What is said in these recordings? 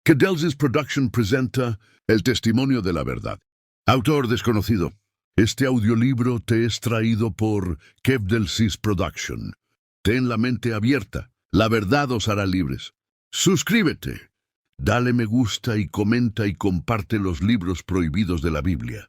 Kedelsis Production presenta El Testimonio de la Verdad. Autor desconocido. Este audiolibro te es traído por Kedelsis Production. Ten la mente abierta. La verdad os hará libres. Suscríbete. Dale me gusta y comenta y comparte los libros prohibidos de la Biblia.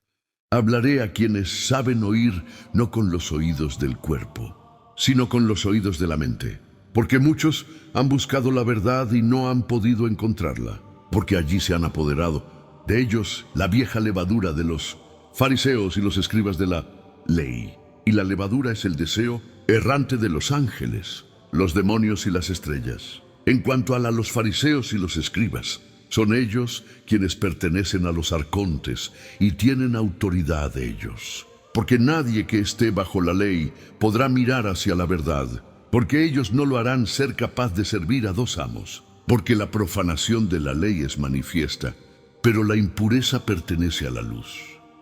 Hablaré a quienes saben oír no con los oídos del cuerpo, sino con los oídos de la mente. Porque muchos han buscado la verdad y no han podido encontrarla, porque allí se han apoderado de ellos la vieja levadura de los fariseos y los escribas de la ley. Y la levadura es el deseo errante de los ángeles, los demonios y las estrellas. En cuanto a los fariseos y los escribas, son ellos quienes pertenecen a los arcontes y tienen autoridad de ellos. Porque nadie que esté bajo la ley podrá mirar hacia la verdad, porque ellos no lo harán ser capaz de servir a dos amos. Porque la profanación de la ley es manifiesta, pero la impureza pertenece a la luz.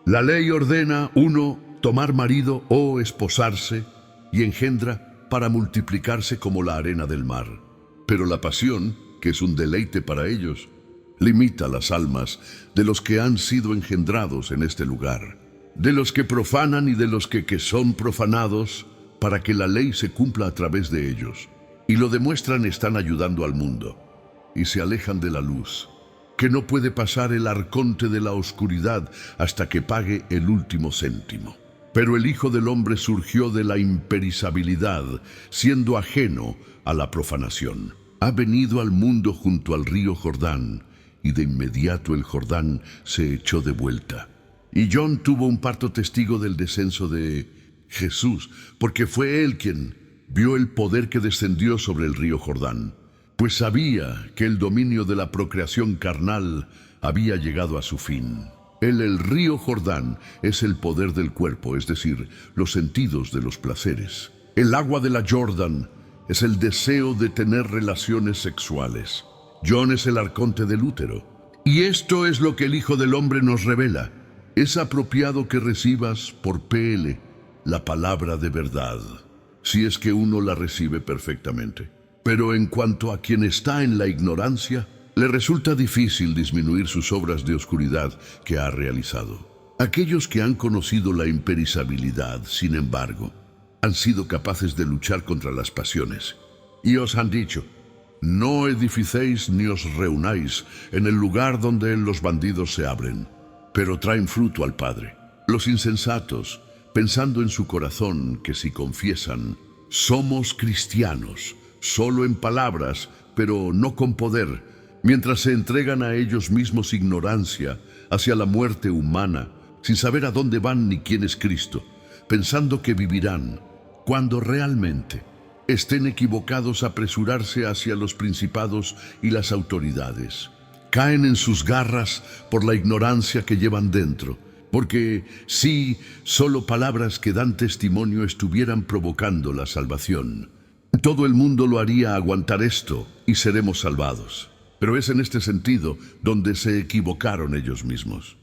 La ley ordena, 1, tomar marido o esposarse, y engendra para multiplicarse como la arena del mar. Pero la pasión, que es un deleite para ellos, limita las almas de los que han sido engendrados en este lugar, de los que profanan y de los que son profanados, para que la ley se cumpla a través de ellos. Y lo demuestran, están ayudando al mundo, y se alejan de la luz, que no puede pasar el arconte de la oscuridad hasta que pague el último céntimo. Pero el Hijo del Hombre surgió de la imperishabilidad, siendo ajeno a la profanación. Ha venido al mundo junto al río Jordán, y de inmediato el Jordán se echó de vuelta. Y John tuvo un parto testigo del descenso de Jesús, porque fue él quien vio el poder que descendió sobre el río Jordán, pues sabía que el dominio de la procreación carnal había llegado a su fin. El río Jordán es el poder del cuerpo, es decir, los sentidos de los placeres. El agua de la Jordán es el deseo de tener relaciones sexuales. John es el arconte del útero. Y esto es lo que el Hijo del Hombre nos revela. Es apropiado que recibas por PL la palabra de verdad, si es que uno la recibe perfectamente. Pero en cuanto a quien está en la ignorancia, le resulta difícil disminuir sus obras de oscuridad que ha realizado. Aquellos que han conocido la imperishabilidad, sin embargo, han sido capaces de luchar contra las pasiones. Y os han dicho, no edificéis ni os reunáis en el lugar donde los bandidos se abren, pero traen fruto al Padre. Los insensatos, pensando en su corazón que si confiesan, somos cristianos, solo en palabras, pero no con poder, mientras se entregan a ellos mismos ignorancia hacia la muerte humana, sin saber a dónde van ni quién es Cristo, pensando que vivirán, cuando realmente estén equivocados, apresurarse hacia los principados y las autoridades. Caen en sus garras por la ignorancia que llevan dentro, porque si solo palabras que dan testimonio estuvieran provocando la salvación, todo el mundo lo haría aguantar esto y seremos salvados. Pero es en este sentido donde se equivocaron ellos mismos.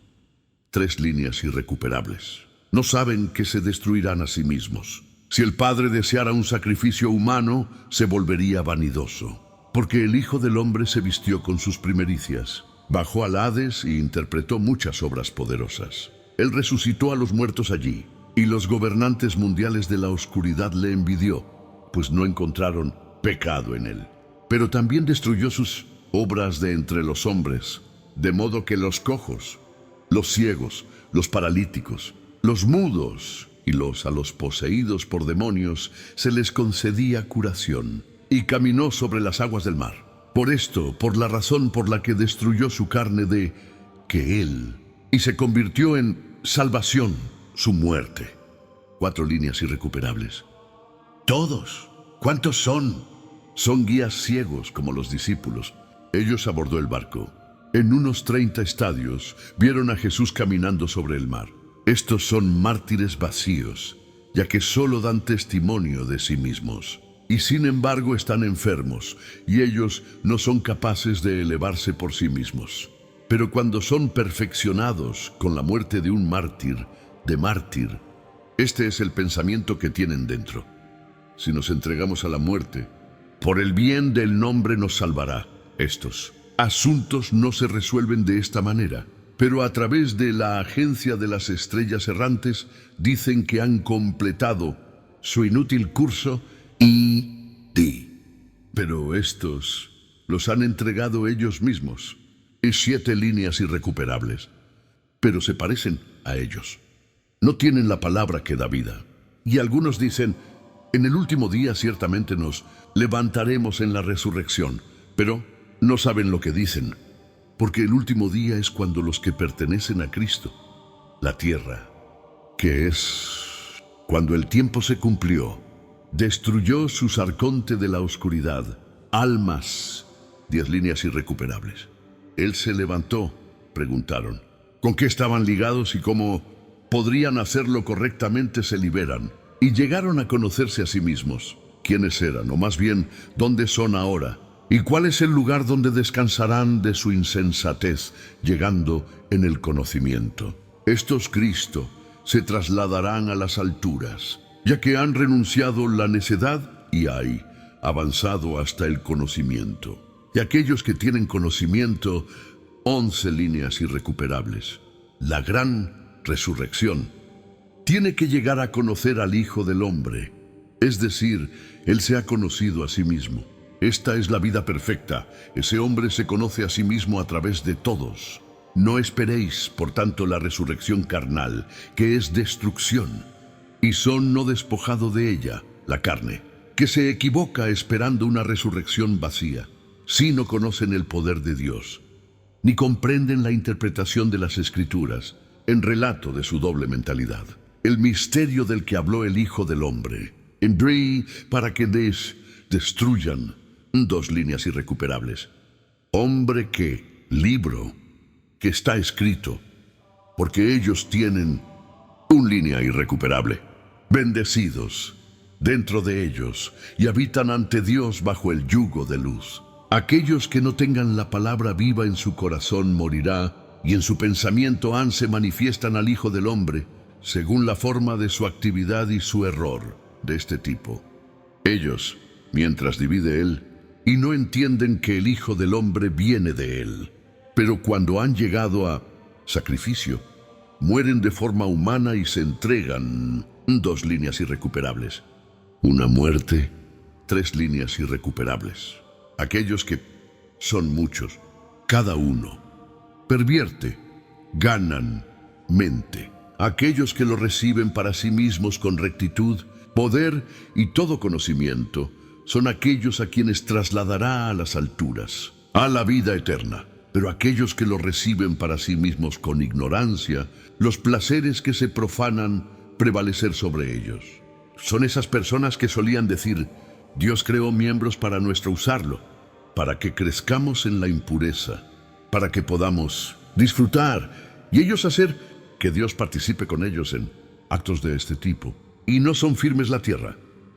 3 líneas irrecuperables. No saben que se destruirán a sí mismos. Si el Padre deseara un sacrificio humano, se volvería vanidoso. Porque el Hijo del Hombre se vistió con sus primericias, bajó al Hades e interpretó muchas obras poderosas. Él resucitó a los muertos allí, y los gobernantes mundiales de la oscuridad le envidió, pues no encontraron pecado en él. Pero también destruyó sus obras de entre los hombres, de modo que los cojos, los ciegos, los paralíticos, los mudos y a los poseídos por demonios se les concedía curación, y caminó sobre las aguas del mar. Por esto, por la razón por la que destruyó su carne de que él, y se convirtió en salvación su muerte. 4 líneas irrecuperables. Todos. ¿Cuántos son? Son guías ciegos como los discípulos. Ellos a bordo del barco. En unos 30 estadios vieron a Jesús caminando sobre el mar. Estos son mártires vacíos, ya que solo dan testimonio de sí mismos. Y sin embargo están enfermos, y ellos no son capaces de elevarse por sí mismos. Pero cuando son perfeccionados con la muerte de un mártir, este es el pensamiento que tienen dentro. Si nos entregamos a la muerte, por el bien del nombre nos salvará. Estos asuntos no se resuelven de esta manera, pero a través de la agencia de las estrellas errantes dicen que han completado su inútil curso y pero estos los han entregado ellos mismos. Y 7 líneas irrecuperables, pero se parecen a ellos. No tienen la palabra que da vida. Y algunos dicen, en el último día ciertamente nos levantaremos en la resurrección, pero no saben lo que dicen, porque el último día es cuando los que pertenecen a Cristo, la tierra, que es cuando el tiempo se cumplió, destruyó su arconte de la oscuridad, almas, 10 líneas irrecuperables. Él se levantó, preguntaron. ¿Con qué estaban ligados y cómo podrían hacerlo correctamente? Se liberan y llegaron a conocerse a sí mismos. ¿Quiénes eran? O más bien, ¿dónde son ahora? ¿Y cuál es el lugar donde descansarán de su insensatez, llegando en el conocimiento? Estos Cristo se trasladarán a las alturas, ya que han renunciado la necedad y hay avanzado hasta el conocimiento. Y aquellos que tienen conocimiento, 11 líneas irrecuperables. La gran resurrección tiene que llegar a conocer al Hijo del Hombre, es decir, Él se ha conocido a sí mismo. Esta es la vida perfecta. Ese hombre se conoce a sí mismo a través de todos. No esperéis, por tanto, la resurrección carnal, que es destrucción, y son no despojado de ella, la carne, que se equivoca esperando una resurrección vacía. Si no conocen el poder de Dios, ni comprenden la interpretación de las Escrituras, en relato de su doble mentalidad. El misterio del que habló el Hijo del Hombre, para que destruyan, 2 líneas irrecuperables. Hombre que, libro, que está escrito, porque ellos tienen 1 línea irrecuperable. Bendecidos dentro de ellos y habitan ante Dios bajo el yugo de luz. Aquellos que no tengan la palabra viva en su corazón morirá, y en su pensamiento se manifiestan al Hijo del Hombre, según la forma de su actividad y su error de este tipo. Ellos, mientras divide Él, y no entienden que el Hijo del Hombre viene de Él. Pero cuando han llegado a sacrificio, mueren de forma humana y se entregan, 2 líneas irrecuperables. Una muerte, 3 líneas irrecuperables. Aquellos que son muchos, cada uno, pervierte, ganan, mente. Aquellos que lo reciben para sí mismos con rectitud, poder y todo conocimiento, son aquellos a quienes trasladará a las alturas, a la vida eterna. Pero aquellos que lo reciben para sí mismos con ignorancia, los placeres que se profanan prevalecer sobre ellos. Son esas personas que solían decir, Dios creó miembros para nuestro usarlo, para que crezcamos en la impureza, para que podamos disfrutar y ellos hacer que Dios participe con ellos en actos de este tipo. Y no son firmes la tierra,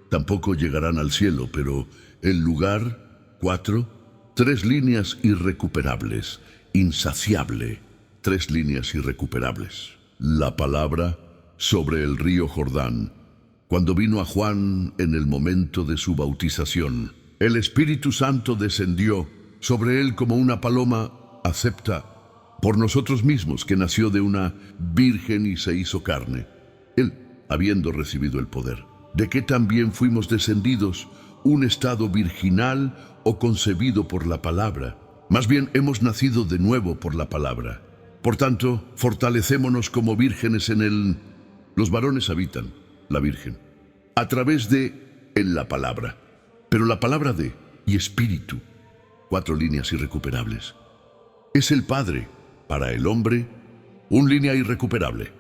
tampoco llegarán al cielo, pero el lugar, 4, 3 líneas irrecuperables, insaciable, 3 líneas irrecuperables. La palabra sobre el río Jordán, cuando vino a Juan en el momento de su bautización. El Espíritu Santo descendió sobre él como una paloma, acepta por nosotros mismos, que nació de una virgen y se hizo carne. Él, habiendo recibido el poder, de que también fuimos descendidos, un estado virginal o concebido por la palabra. Más bien hemos nacido de nuevo por la palabra. Por tanto, fortalecémonos como vírgenes en él. Los varones habitan, la virgen, a través de en la palabra. Pero la palabra de y espíritu, 4 líneas irrecuperables. Es el Padre, para el hombre, 1 línea irrecuperable.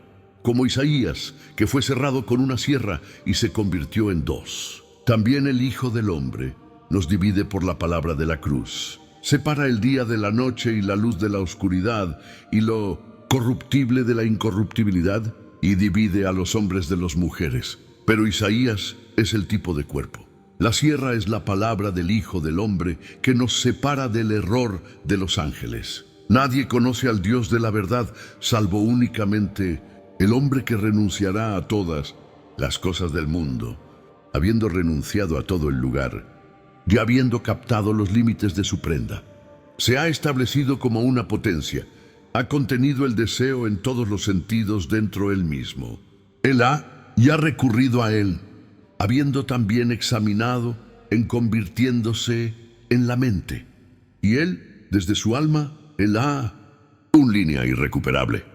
Como Isaías, que fue cerrado con una sierra y se convirtió en 2. También el Hijo del Hombre nos divide por la palabra de la cruz. Separa el día de la noche y la luz de la oscuridad y lo corruptible de la incorruptibilidad, y divide a los hombres de las mujeres. Pero Isaías es el tipo de cuerpo. La sierra es la palabra del Hijo del Hombre que nos separa del error de los ángeles. Nadie conoce al Dios de la verdad, salvo únicamente el hombre que renunciará a todas las cosas del mundo, habiendo renunciado a todo el lugar y habiendo captado los límites de su prenda. Se ha establecido como una potencia. Ha contenido el deseo en todos los sentidos dentro él mismo. Él ha y ha recurrido a él, habiendo también examinado en convirtiéndose en la mente. Y él, desde su alma, él ha una línea irrecuperable.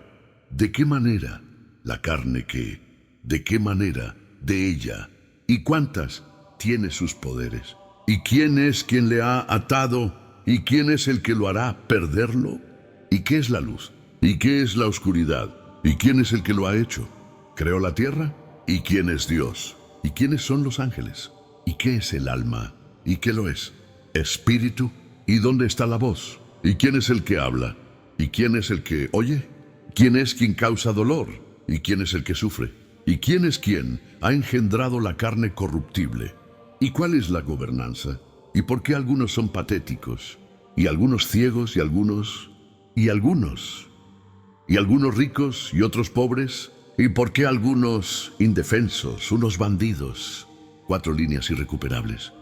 ¿De qué manera la carne que? ¿De qué manera de ella? ¿Y cuántas tiene sus poderes? ¿Y quién es quien le ha atado? ¿Y quién es el que lo hará perderlo? ¿Y qué es la luz? ¿Y qué es la oscuridad? ¿Y quién es el que lo ha hecho? ¿Creó la tierra? ¿Y quién es Dios? ¿Y quiénes son los ángeles? ¿Y qué es el alma? ¿Y qué lo es? ¿Espíritu? ¿Y dónde está la voz? ¿Y quién es el que habla? ¿Y quién es el que oye? ¿Quién es quien causa dolor? ¿Y quién es el que sufre? ¿Y quién es quien ha engendrado la carne corruptible? ¿Y cuál es la gobernanza? ¿Y por qué algunos son patéticos? ¿Y algunos ciegos y algunos ricos y otros pobres? ¿Y por qué algunos indefensos, unos bandidos? 4 líneas irrecuperables.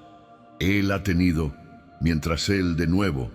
Él ha tenido, mientras él de nuevo,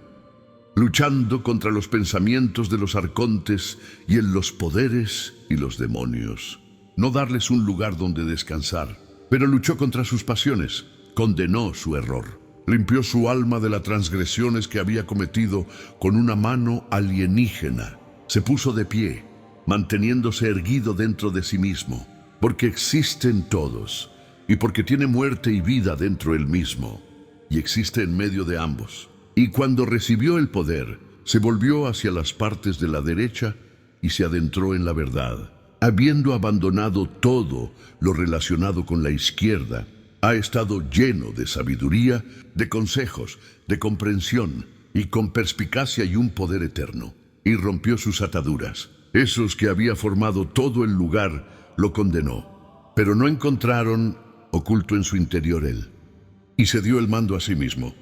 luchando contra los pensamientos de los arcontes y en los poderes y los demonios. No darles un lugar donde descansar, pero luchó contra sus pasiones, condenó su error, limpió su alma de las transgresiones que había cometido con una mano alienígena. Se puso de pie, manteniéndose erguido dentro de sí mismo, porque existen todos, y porque tiene muerte y vida dentro él mismo, y existe en medio de ambos. Y cuando recibió el poder, se volvió hacia las partes de la derecha y se adentró en la verdad. Habiendo abandonado todo lo relacionado con la izquierda, ha estado lleno de sabiduría, de consejos, de comprensión y con perspicacia y un poder eterno. Y rompió sus ataduras. Esos que había formado todo el lugar lo condenó, pero no encontraron oculto en su interior él. Y se dio el mando a sí mismo.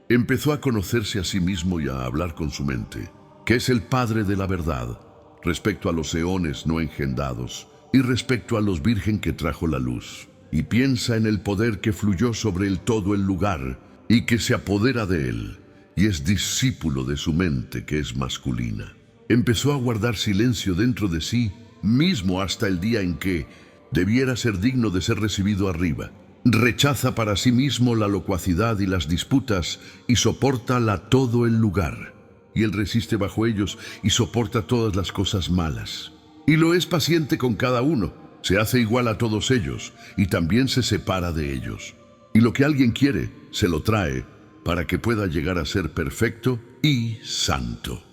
Empezó a conocerse a sí mismo y a hablar con su mente, que es el Padre de la verdad, respecto a los eones no engendrados y respecto a los virgen que trajo la luz. Y piensa en el poder que fluyó sobre él todo el lugar y que se apodera de él, y es discípulo de su mente que es masculina. Empezó a guardar silencio dentro de sí mismo hasta el día en que debiera ser digno de ser recibido arriba. Rechaza para sí mismo la locuacidad y las disputas y soporta todo el lugar. Y él resiste bajo ellos y soporta todas las cosas malas. Y lo es paciente con cada uno, se hace igual a todos ellos y también se separa de ellos. Y lo que alguien quiere, se lo trae para que pueda llegar a ser perfecto y santo.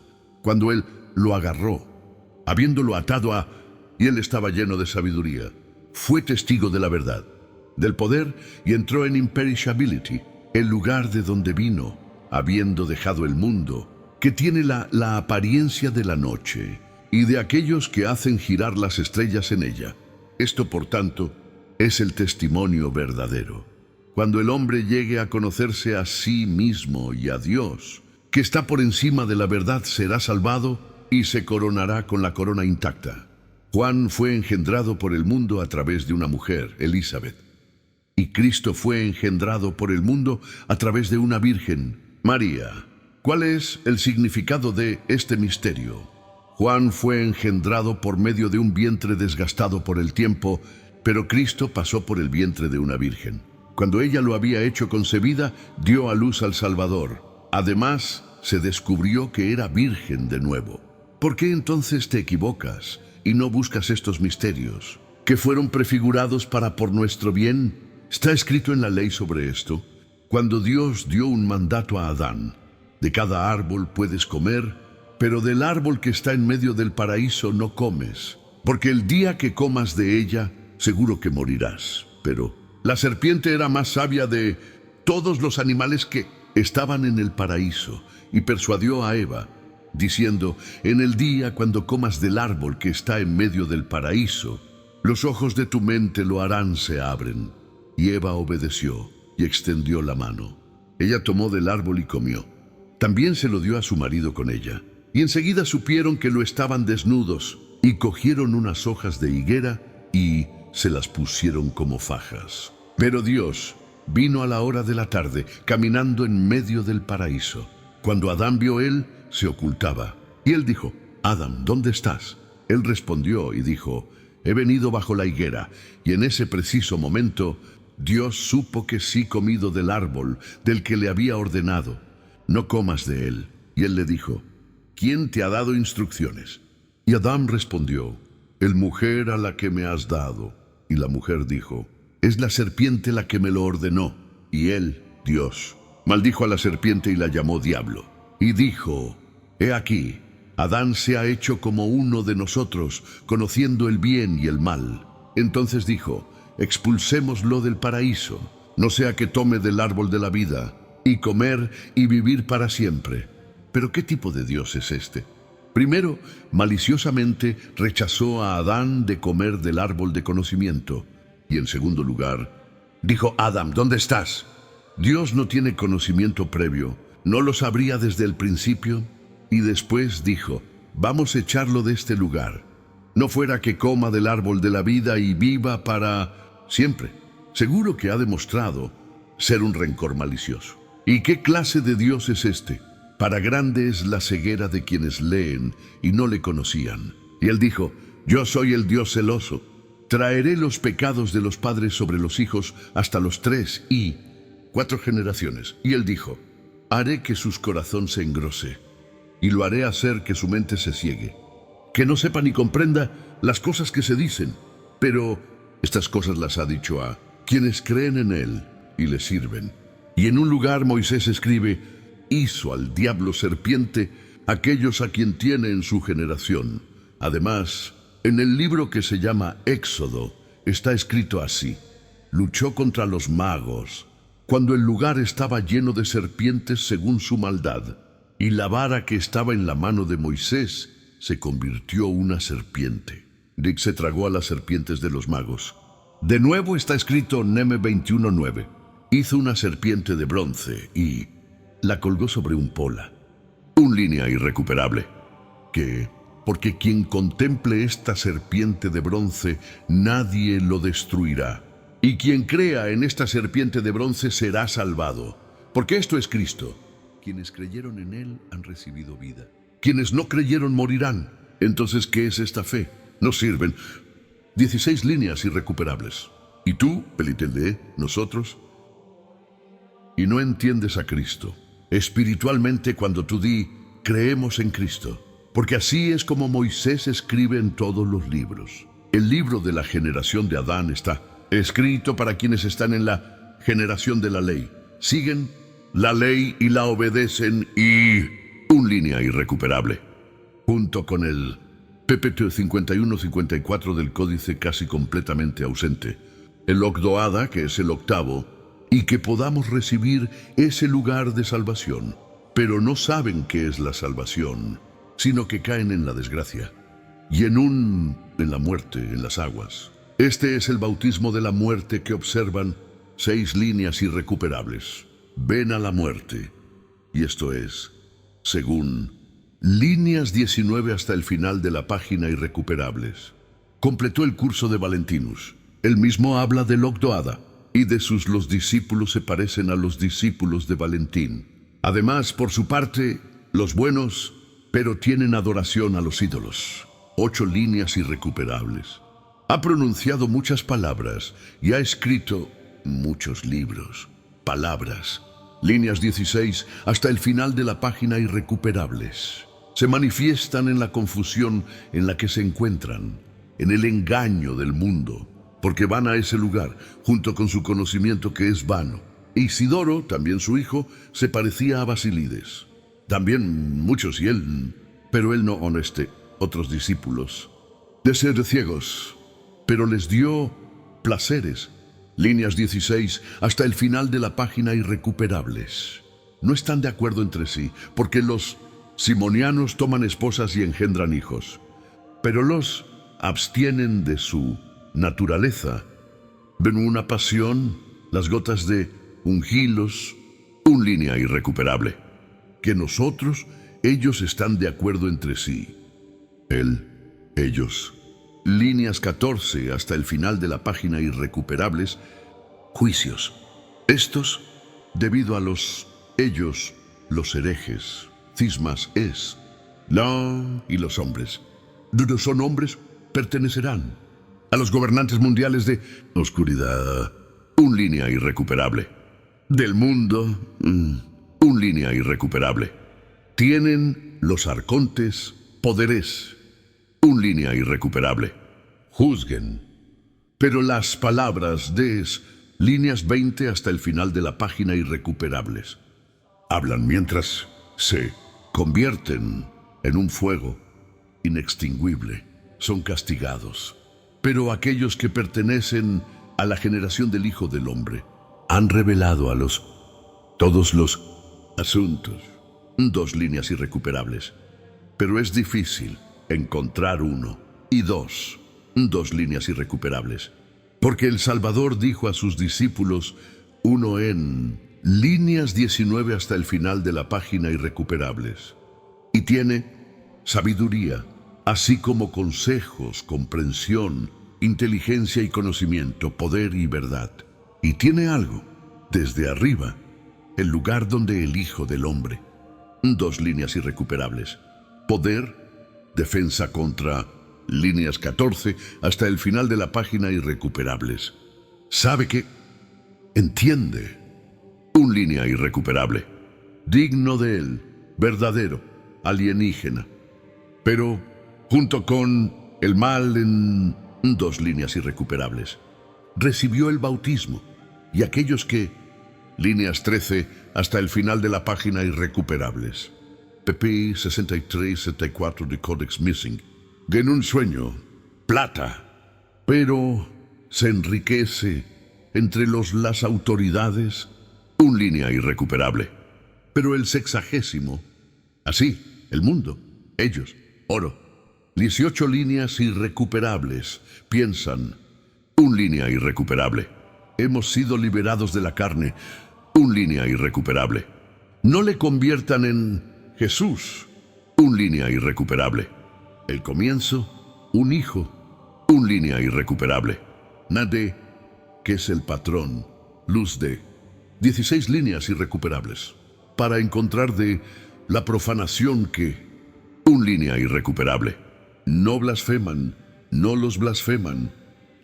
Cuando él lo agarró, habiéndolo atado y él estaba lleno de sabiduría, fue testigo de la verdad, del poder, y entró en imperishability, el lugar de donde vino, habiendo dejado el mundo, que tiene la apariencia de la noche, y de aquellos que hacen girar las estrellas en ella. Esto, por tanto, es el testimonio verdadero. Cuando el hombre llegue a conocerse a sí mismo y a Dios, que está por encima de la verdad, será salvado y se coronará con la corona intacta. Juan fue engendrado por el mundo a través de una mujer, Elizabeth. Y Cristo fue engendrado por el mundo a través de una virgen, María. ¿Cuál es el significado de este misterio? Juan fue engendrado por medio de un vientre desgastado por el tiempo, pero Cristo pasó por el vientre de una virgen. Cuando ella lo había hecho concebida, dio a luz al Salvador. Además, se descubrió que era virgen de nuevo. ¿Por qué entonces te equivocas y no buscas estos misterios, que fueron prefigurados para por nuestro bien? Está escrito en la ley sobre esto. Cuando Dios dio un mandato a Adán, de cada árbol puedes comer, pero del árbol que está en medio del paraíso no comes, porque el día que comas de ella, seguro que morirás. Pero la serpiente era más sabia de todos los animales que estaban en el paraíso, y persuadió a Eva, diciendo: en el día cuando comas del árbol que está en medio del paraíso, los ojos de tu mente lo harán se abren. Y Eva obedeció y extendió la mano. Ella tomó del árbol y comió. También se lo dio a su marido con ella. Y enseguida supieron que lo estaban desnudos, y cogieron unas hojas de higuera y se las pusieron como fajas. Pero Dios vino a la hora de la tarde, caminando en medio del paraíso. Cuando Adán vio él, se ocultaba. Y él dijo: Adán, ¿dónde estás? Él respondió y dijo: he venido bajo la higuera. Y en ese preciso momento, Dios supo que sí comido del árbol del que le había ordenado: no comas de él. Y él le dijo: ¿quién te ha dado instrucciones? Y Adán respondió: el mujer a la que me has dado. Y la mujer dijo: es la serpiente la que me lo ordenó. Y él, Dios, maldijo a la serpiente y la llamó diablo. Y dijo: he aquí, Adán se ha hecho como uno de nosotros, conociendo el bien y el mal. Entonces dijo: expulsémoslo del paraíso, no sea que tome del árbol de la vida, y comer y vivir para siempre. Pero ¿qué tipo de Dios es este? Primero, maliciosamente rechazó a Adán de comer del árbol de conocimiento. Y en segundo lugar, dijo: Adán, ¿dónde estás? Dios no tiene conocimiento previo, ¿no lo sabría desde el principio? Y después dijo: vamos a echarlo de este lugar, no fuera que coma del árbol de la vida y viva para siempre. Seguro que ha demostrado ser un rencor malicioso. ¿Y qué clase de Dios es este? Para grande es la ceguera de quienes leen y no le conocían. Y él dijo: yo soy el Dios celoso. Traeré los pecados de los padres sobre los hijos hasta los 3 y 4 generaciones. Y él dijo: haré que su corazón se engrose, y lo haré hacer que su mente se ciegue, que no sepa ni comprenda las cosas que se dicen. Pero estas cosas las ha dicho a quienes creen en él y le sirven. Y en un lugar Moisés escribe: hizo al diablo serpiente aquellos a quien tiene en su generación. Además, en el libro que se llama Éxodo está escrito así: luchó contra los magos, cuando el lugar estaba lleno de serpientes según su maldad, y la vara que estaba en la mano de Moisés se convirtió en una serpiente. Dick se tragó a las serpientes de los magos. De nuevo está escrito Nehemías 21:9. Hizo una serpiente de bronce y la colgó sobre un pola. Un línea irrecuperable. Porque quien contemple esta serpiente de bronce, nadie lo destruirá. Y quien crea en esta serpiente de bronce será salvado. Porque esto es Cristo. Quienes creyeron en él han recibido vida. Quienes no creyeron morirán. Entonces, ¿qué es esta fe? Nos sirven 16 líneas irrecuperables. ¿Y tú, Pelitelde, nosotros? Y no entiendes a Cristo. Espiritualmente, cuando tú di: creemos en Cristo. Porque así es como Moisés escribe en todos los libros. El libro de la generación de Adán está escrito para quienes están en la generación de la ley. Siguen la ley y la obedecen y un línea irrecuperable. Junto con el PPT 51-54 del códice casi completamente ausente. El Ogdoada, que es el octavo, y que podamos recibir ese lugar de salvación. Pero no saben qué es la salvación, sino que caen en la desgracia y en la muerte, en las aguas. Este es el bautismo de la muerte que observan 6 líneas irrecuperables. Ven a la muerte. Y esto es, según líneas 19 hasta el final de la página irrecuperables. Completó el curso de Valentinus. Él mismo habla del Ogdoada, y de los discípulos se parecen a los discípulos de Valentín. Además, por su parte, los buenos, pero tienen adoración a los ídolos. 8 líneas irrecuperables. Ha pronunciado muchas palabras y ha escrito muchos libros. Palabras. Líneas 16 hasta el final de la página irrecuperables. Se manifiestan en la confusión en la que se encuentran, en el engaño del mundo, porque van a ese lugar, junto con su conocimiento que es vano. Isidoro, también su hijo, se parecía a Basilides. También muchos pero él no otros discípulos. De ser ciegos, pero les dio placeres. Líneas 16 hasta el final de la página irrecuperables. No están de acuerdo entre sí, porque los simonianos toman esposas y engendran hijos, pero los abstienen de su naturaleza. Ven una pasión, las gotas de ungilos, un línea irrecuperable. Que nosotros, ellos están de acuerdo entre sí. Él, ellos. Líneas 14 hasta el final de la página irrecuperables. Juicios. Estos, debido a ellos, los herejes, cismas es, la y los hombres. ¿No son hombres? Pertenecerán a los gobernantes mundiales de oscuridad. Un línea irrecuperable. Del mundo, un línea irrecuperable. Tienen los arcontes poderes. Un línea irrecuperable. Juzguen. Pero las palabras de líneas 20 hasta el final de la página irrecuperables. Hablan mientras se convierten en un fuego inextinguible. Son castigados. Pero aquellos que pertenecen a la generación del Hijo del Hombre han revelado a todos los asuntos. Dos líneas irrecuperables. Pero es difícil encontrar uno y dos líneas irrecuperables. Porque el Salvador dijo a sus discípulos, uno en líneas 19 hasta el final de la página irrecuperables. Y tiene sabiduría, así como consejos, comprensión, inteligencia y conocimiento, poder y verdad. Y tiene algo, desde arriba, el lugar donde el Hijo del Hombre. Dos líneas irrecuperables. Poder, defensa contra líneas 14 hasta el final de la página irrecuperables. Sabe que entiende. Un línea irrecuperable. Digno de él, verdadero, alienígena. Pero junto con el mal en dos líneas irrecuperables. Recibió el bautismo y aquellos que, líneas 13 hasta el final de la página irrecuperables. pp 63-74 de Codex Missing. En un sueño, plata, pero se enriquece entre las autoridades, un línea irrecuperable. Pero el sexagésimo, así, el mundo, ellos, oro, 18 líneas irrecuperables, piensan, un línea irrecuperable. Hemos sido liberados de la carne, un línea irrecuperable. No le conviertan en Jesús, un línea irrecuperable. El comienzo, un hijo, un línea irrecuperable. Nadie, que es el patrón, luz de 16 líneas irrecuperables. Para encontrar de la profanación que, un línea irrecuperable. No blasfeman, no los blasfeman.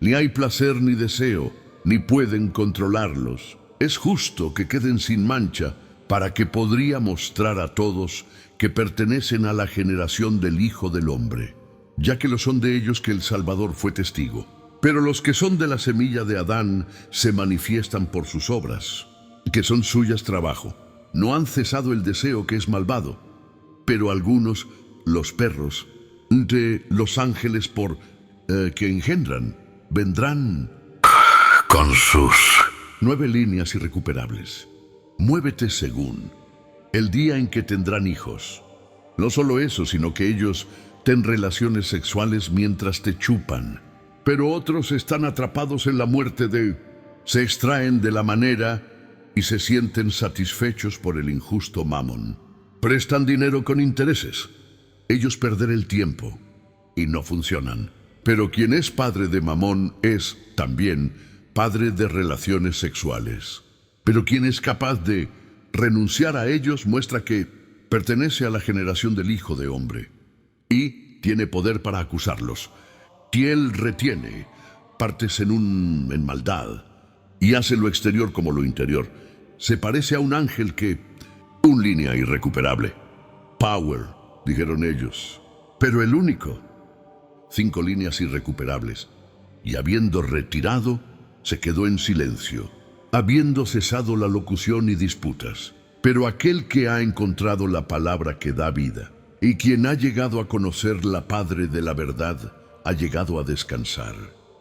Ni hay placer ni deseo, ni pueden controlarlos. Es justo que queden sin mancha, para que podría mostrar a todos que pertenecen a la generación del Hijo del Hombre, ya que lo son de ellos que el Salvador fue testigo. Pero los que son de la semilla de Adán se manifiestan por sus obras, que son suyas trabajo. No han cesado el deseo que es malvado, pero algunos, los perros, de los ángeles que engendran, vendrán con sus 9 líneas irrecuperables. Muévete según el día en que tendrán hijos. No solo eso, sino que ellos ten relaciones sexuales mientras te chupan. Pero otros están atrapados en la muerte se extraen de la manera y se sienten satisfechos por el injusto mamón. Prestan dinero con intereses. Ellos perder el tiempo y no funcionan. Pero quien es padre de mamón es también padre de relaciones sexuales. Pero quien es capaz de renunciar a ellos muestra que pertenece a la generación del Hijo de Hombre y tiene poder para acusarlos. Si él retiene partes en maldad y hace lo exterior como lo interior, se parece a un ángel que, un línea irrecuperable. Power, dijeron ellos, pero el único, 5 líneas irrecuperables, y habiendo retirado, se quedó en silencio, habiendo cesado la locución y disputas. Pero aquel que ha encontrado la palabra que da vida, y quien ha llegado a conocer la Padre de la verdad, ha llegado a descansar.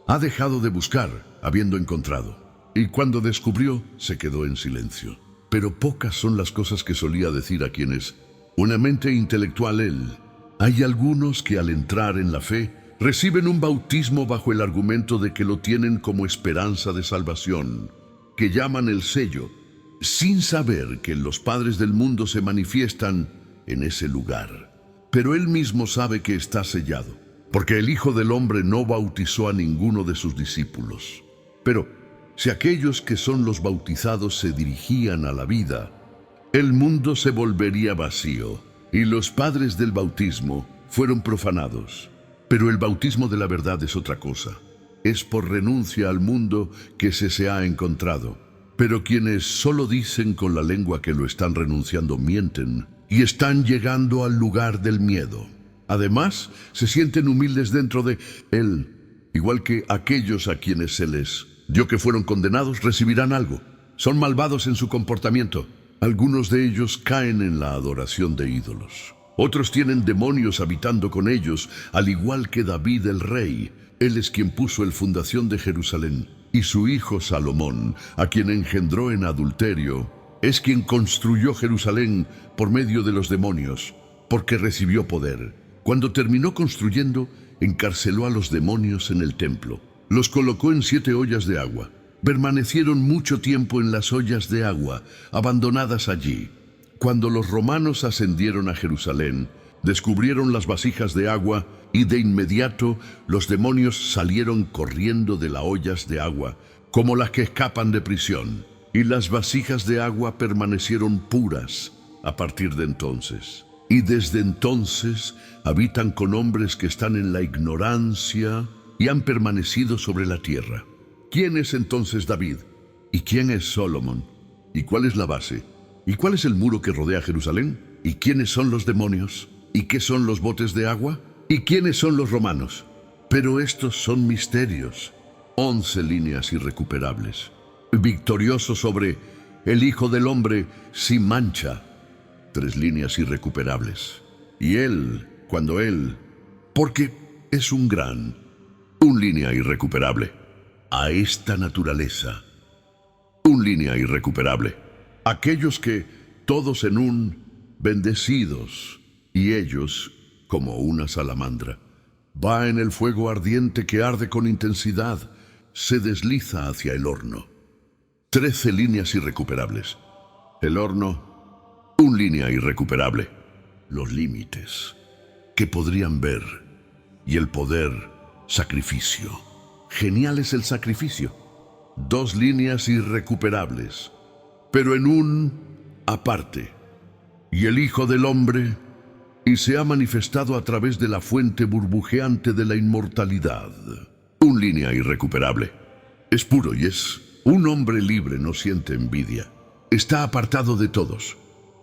Ha dejado de buscar, habiendo encontrado, y cuando descubrió, se quedó en silencio. Pero pocas son las cosas que solía decir a quienes, una mente intelectual él. Hay algunos que al entrar en la fe, reciben un bautismo bajo el argumento de que lo tienen como esperanza de salvación, que llaman el sello, sin saber que los padres del mundo se manifiestan en ese lugar. Pero él mismo sabe que está sellado, porque el Hijo del Hombre no bautizó a ninguno de sus discípulos. Pero si aquellos que son los bautizados se dirigían a la vida, el mundo se volvería vacío y los padres del bautismo fueron profanados. Pero el bautismo de la verdad es otra cosa. Es por renuncia al mundo que se ha encontrado. Pero quienes solo dicen con la lengua que lo están renunciando mienten y están llegando al lugar del miedo. Además, se sienten humildes dentro de él, igual que aquellos a quienes se les dio que fueron condenados recibirán algo. Son malvados en su comportamiento. Algunos de ellos caen en la adoración de ídolos. Otros tienen demonios habitando con ellos, al igual que David el rey. Él es quien puso el fundación de Jerusalén. Y su hijo Salomón, a quien engendró en adulterio, es quien construyó Jerusalén por medio de los demonios, porque recibió poder. Cuando terminó construyendo, encarceló a los demonios en el templo. Los colocó en 7 ollas de agua. Permanecieron mucho tiempo en las ollas de agua, abandonadas allí. Cuando los romanos ascendieron a Jerusalén, descubrieron las vasijas de agua y de inmediato los demonios salieron corriendo de las ollas de agua, como las que escapan de prisión. Y las vasijas de agua permanecieron puras a partir de entonces. Y desde entonces habitan con hombres que están en la ignorancia y han permanecido sobre la tierra. ¿Quién es entonces David? ¿Y quién es Salomón? ¿Y cuál es la base? ¿Y cuál es el muro que rodea Jerusalén? ¿Y quiénes son los demonios? ¿Y qué son los botes de agua? ¿Y quiénes son los romanos? Pero estos son misterios. 11 líneas irrecuperables. Victorioso sobre el Hijo del Hombre sin mancha. 3 líneas irrecuperables. Y él, cuando él, porque es un gran, 1 línea irrecuperable. A esta naturaleza, 1 línea irrecuperable. Aquellos que, todos en un, bendecidos, y ellos, como una salamandra, va en el fuego ardiente que arde con intensidad, se desliza hacia el horno. 13 líneas irrecuperables. El horno, 1 línea irrecuperable. Los límites, que podrían ver, y el poder, sacrificio. Genial es el sacrificio. 2 líneas irrecuperables, pero en un aparte. Y el Hijo del Hombre, y se ha manifestado a través de la fuente burbujeante de la inmortalidad. 1 línea irrecuperable. Es puro y es un hombre libre, no siente envidia. Está apartado de todos,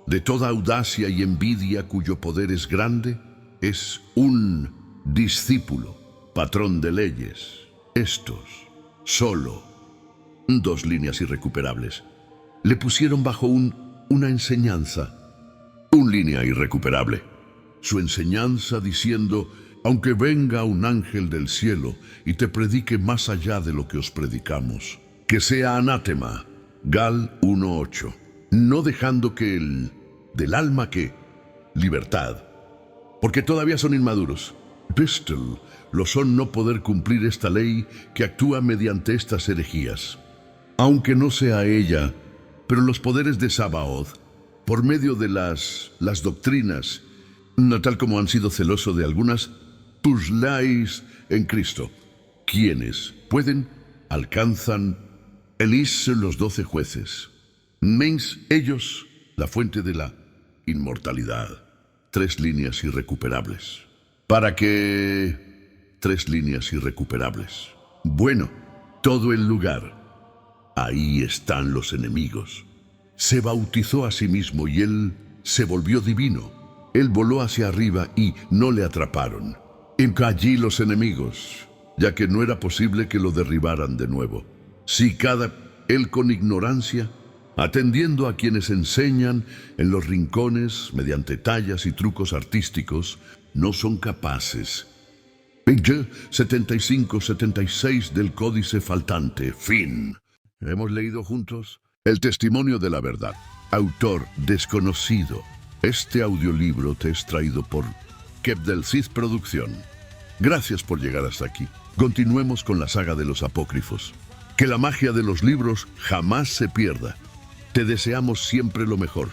de toda audacia y envidia cuyo poder es grande. Es un discípulo, patrón de leyes. Estos, solo, 2 líneas irrecuperables, le pusieron bajo una enseñanza, 1 línea irrecuperable. Su enseñanza diciendo, aunque venga un ángel del cielo y te predique más allá de lo que os predicamos, que sea anátema, Gal 1:8, no dejando que del alma que, libertad, porque todavía son inmaduros. Pistol, lo son no poder cumplir esta ley que actúa mediante estas herejías. Aunque no sea ella, pero los poderes de Sabaoth, por medio de las doctrinas, no tal como han sido celosos de algunas, pusláis en Cristo. Quienes pueden, alcanzan, elís los 12 jueces. Mens ellos, la fuente de la inmortalidad. 3 líneas irrecuperables. Para que 3 líneas irrecuperables. Bueno, todo el lugar. Ahí están los enemigos. Se bautizó a sí mismo y él se volvió divino. Él voló hacia arriba y no le atraparon. Y allí los enemigos, ya que no era posible que lo derribaran de nuevo. Si él con ignorancia, atendiendo a quienes enseñan en los rincones mediante tallas y trucos artísticos, no son capaces. 75-76 del Códice Faltante. Fin. Hemos leído juntos El Testimonio de la Verdad. Autor desconocido. Este audiolibro te es traído por Kev del Cid Producción. Gracias por llegar hasta aquí. Continuemos con la saga de los apócrifos. Que la magia de los libros jamás se pierda. Te deseamos siempre lo mejor.